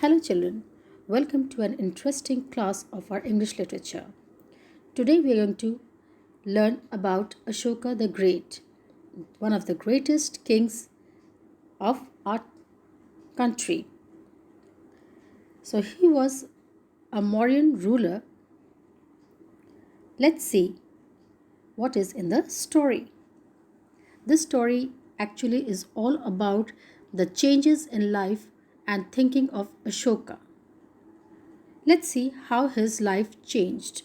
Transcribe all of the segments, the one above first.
Hello, children. Welcome to an interesting class of our English literature. Today, we are going to learn about Ashoka the Great, one of the greatest kings of our country. So, he was a Mauryan ruler. Let's see what is in the story. This story actually is all about the changes in life and thinking of Ashoka. Let's see how his life changed.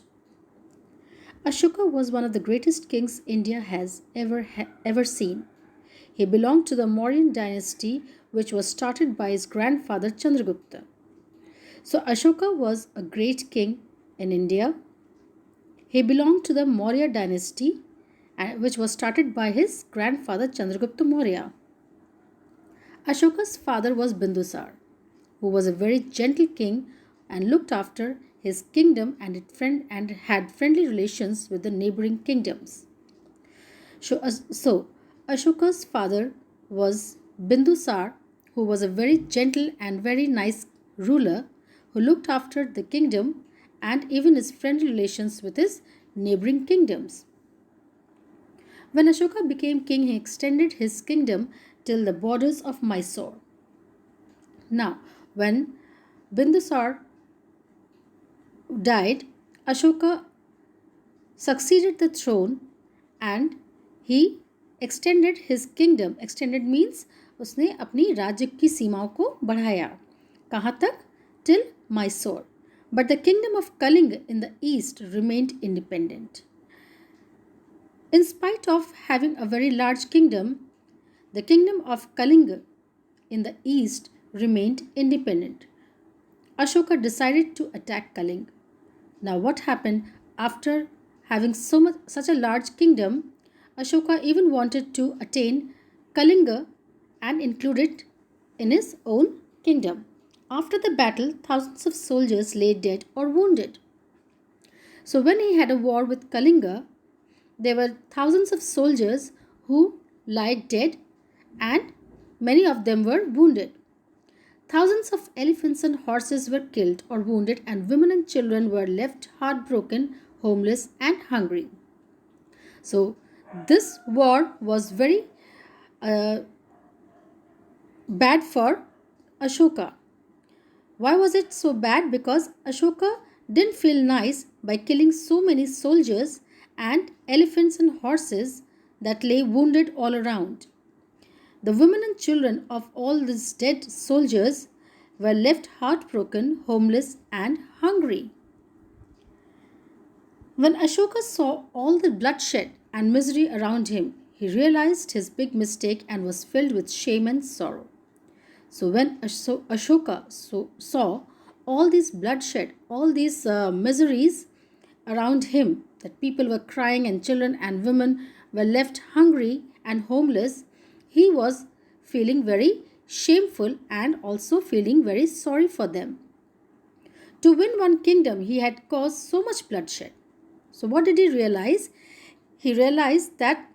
Ashoka was one of the greatest kings India has ever seen. He belonged to the Mauryan dynasty, which was started by his grandfather Chandragupta. So Ashoka was a great king in India. He belonged to the Maurya dynasty, which was started by his grandfather Chandragupta Maurya. Ashoka's father was Bindusar, who was a very gentle king and looked after his kingdom and had friendly relations with the neighboring kingdoms. So Ashoka's father was Bindusar, who was a very gentle and very nice ruler who looked after the kingdom and even his friendly relations with his neighboring kingdoms. When Ashoka became king, he extended his kingdom till the borders of Mysore. Now, when Bindusar died, Ashoka succeeded the throne and he extended his kingdom. Extended means उसने अपनी राज्य की सीमाओं को बढ़ाया. कहाँ तक? Till Mysore. But the kingdom of Kalinga in the east remained independent. In spite of having a very large kingdom, the kingdom of Kalinga in the east remained independent. Ashoka decided to attack Kalinga. Now, what happened after having such a large kingdom? Ashoka even wanted to attain Kalinga and include it in his own kingdom. After the battle, thousands of soldiers lay dead or wounded. So, when he had a war with Kalinga, there were thousands of soldiers who lay dead and many of them were wounded. Thousands of elephants and horses were killed or wounded, and women and children were left heartbroken, homeless, and hungry. So, this war was very uh, bad for Ashoka. Why was it so bad? Because Ashoka didn't feel nice by killing so many soldiers and elephants and horses that lay wounded all around. The women and children of all these dead soldiers were left heartbroken, homeless, and hungry. When Ashoka saw all the bloodshed and misery around him, he realized his big mistake and was filled with shame and sorrow. So when Ashoka saw all this bloodshed, all these miseries around him, that people were crying and children and women were left hungry and homeless, he was feeling very shameful and also feeling very sorry for them. To win one kingdom, he had caused so much bloodshed. So, what did he realize? He realized that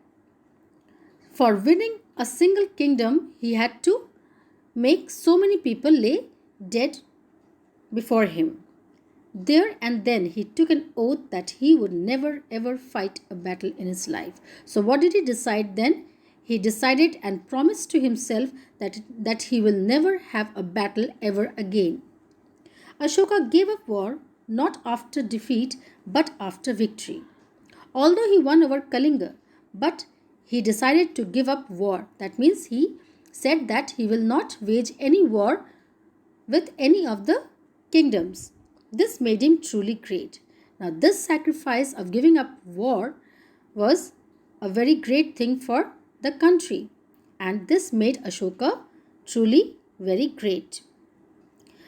for winning a single kingdom, he had to make so many people lay dead before him. There and then he took an oath that he would never ever fight a battle in his life. So, what did he decide then? He decided and promised to himself that he will never have a battle ever again. Ashoka gave up war not after defeat but after victory. Although he won over Kalinga, but he decided to give up war. That means he said that he will not wage any war with any of the kingdoms. This made him truly great. Now, this sacrifice of giving up war was a very great thing for the country, and this made Ashoka truly very great.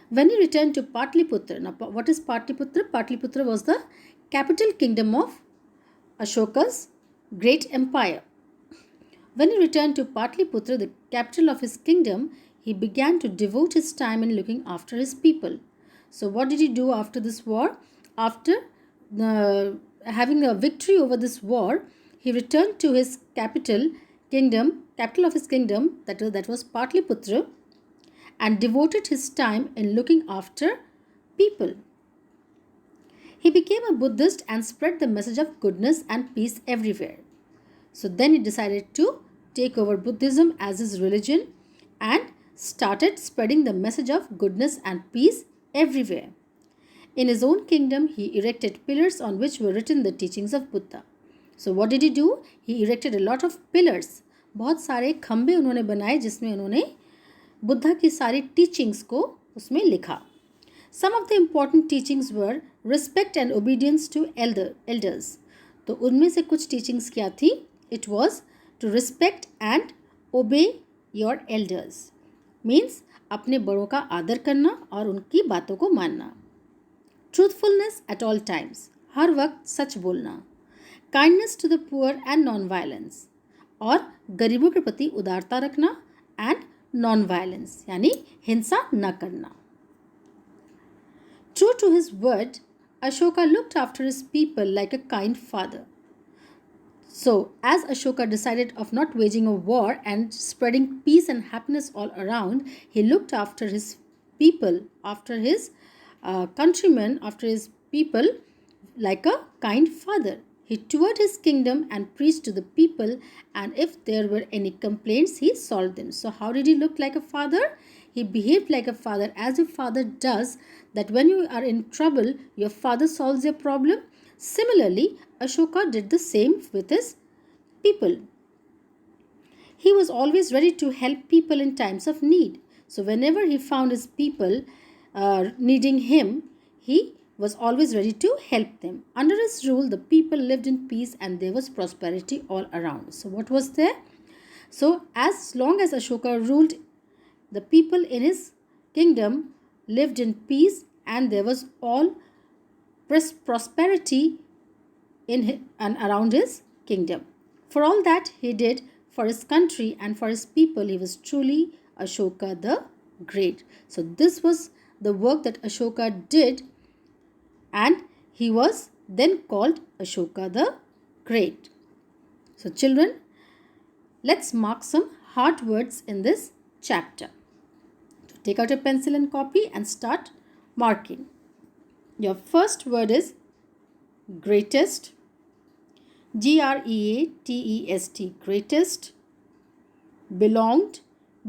When he returned to Patliputra, now what is Patliputra? Patliputra was the capital kingdom of Ashoka's great empire. When he returned to Patliputra, the capital of his kingdom, he began to devote his time in looking after his people. So, what did he do after this war? After having a victory over this war, he returned to his capital of his kingdom, that was Patliputra, and devoted his time in looking after people. He became a Buddhist and spread the message of goodness and peace everywhere. So then he decided to take over Buddhism as his religion and started spreading the message of goodness and peace everywhere. In his own kingdom, he erected pillars on which were written the teachings of Buddha. So what did he do? He erected a lot of pillars. बहुत सारे खंबे उन्होंने बनाए जिसमें उन्होंने बुद्धा की सारी teachings को उसमें लिखा. Some of the important teachings were respect and obedience to elders. तो उनमें से कुछ teachings क्या थी? It was to respect and obey your elders. Means अपने बड़ों का आदर करना और उनकी बातों को मानना. Truthfulness at all times. हर वक्त सच बोलना. Kindness to the poor and non-violence. और गरीबों के प्रति उदारता रखना and non-violence यानी हिंसा न करना. True to his word, Ashoka looked after his people like a kind father. So, as Ashoka decided of not waging a war and spreading peace and happiness all around, he looked after his people, after his countrymen, after his people like a kind father. He toured his kingdom and preached to the people, and if there were any complaints, he solved them. So, how did he look like a father? He behaved like a father, as a father does, that when you are in trouble, your father solves your problem. Similarly, Ashoka did the same with his people. He was always ready to help people in times of need. So, whenever he found his people needing him, he was always ready to help them. Under his rule, the people lived in peace and there was prosperity all around. So, what was there? So, as long as Ashoka ruled, the people in his kingdom lived in peace and there was all prosperity in and around his kingdom. For all that he did for his country and for his people, he was truly Ashoka the Great. So this was the work that Ashoka did, and he was then called Ashoka the Great. So children, let's mark some hard words in this chapter. So take out a pencil and copy and start marking. Your first word is greatest. Greatest. Greatest. Belonged.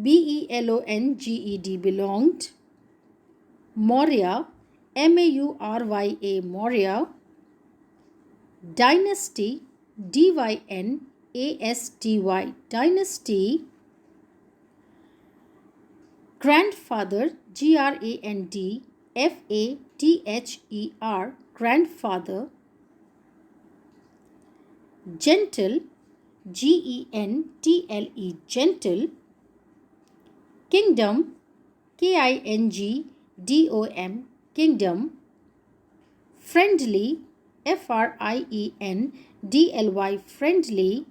Belonged. Belonged. Maurya. Maurya. Maurya. Dynasty. Dynasty. Dynasty. Grandfather. Grandfather. Grandfather. Gentle. Gentle. Gentle. Kingdom. Kingdom. Kingdom. Friendly. Friendly. Friendly.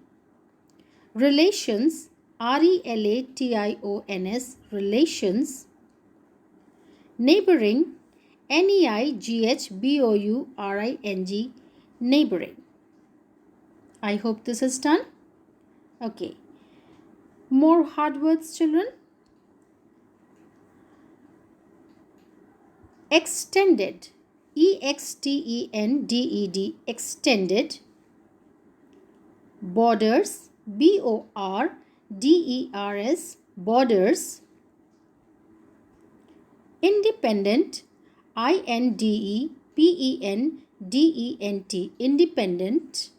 Relations. Relations. Relations. Neighboring. Neighboring. Neighboring. I hope this is done. Okay. More hard words, children. Extended. Extended. Extended. Borders. Borders. Borders. Independent. Independent. Independent.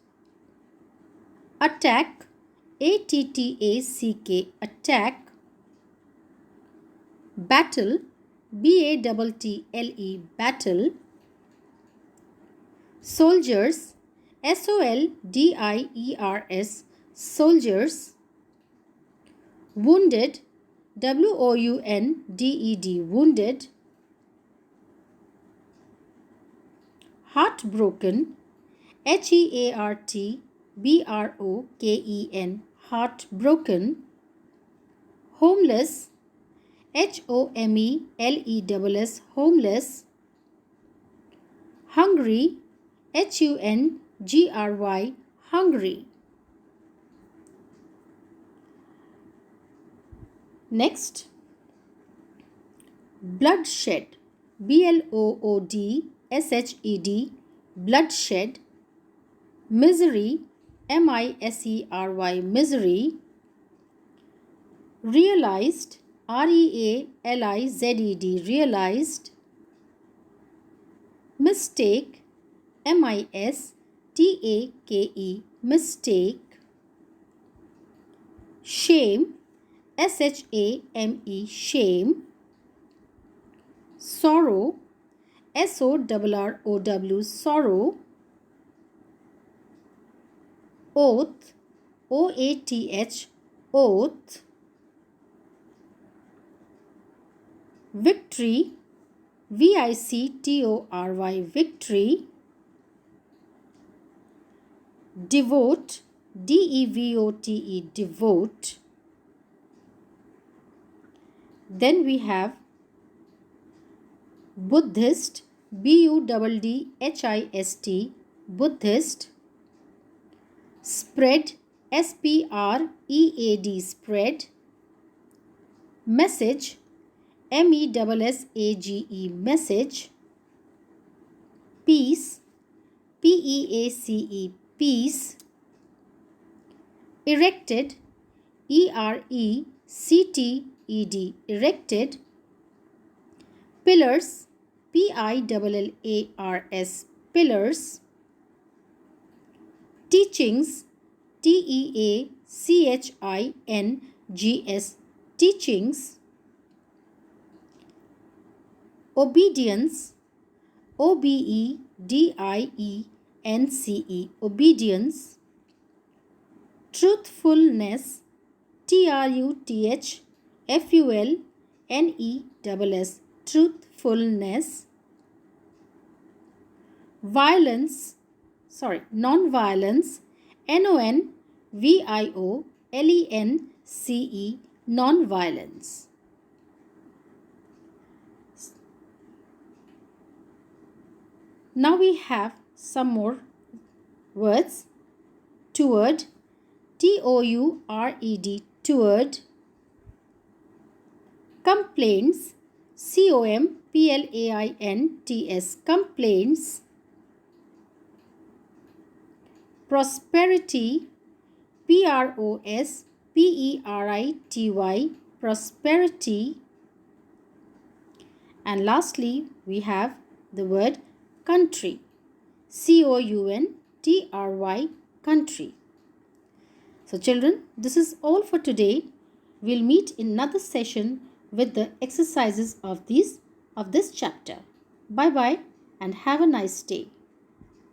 Attack. Attack. Attack. Battle. Battle. Battle. Soldiers. Soldiers. Soldiers. Wounded. Wounded. Wounded. Heartbroken. Heartbroken. Heartbroken. Homeless. Homeless. Homeless. Hungry. Hungry. Hungry. Next. bloodshed, bloodshed, bloodshed, misery, misery, misery, realized, realized, realized, mistake, mistake, mistake, shame, shame, shame, sorrow, sorrow, sorrow, oath, oath, oath, victory, victory, victory, devote, devote, devote. Then we have Buddhist, Buddhist, Buddhist, spread, spread, spread, message, message, message, peace, peace, peace, erected, erected, erected, pillars, pillars, pillars, teachings, teachings, teachings, obedience, obedience, obedience, truthfulness, truthfulness, truthfulness, violence, non-violence, non-violence, non-violence. Now we have some more words. Toward, towred, toward, complaints, complaints, complaints, prosperity, prosperity, prosperity, and lastly we have the word country, country, country. So children, this is all for today. We'll meet in another session with the exercises of this chapter. Bye bye and have a nice day.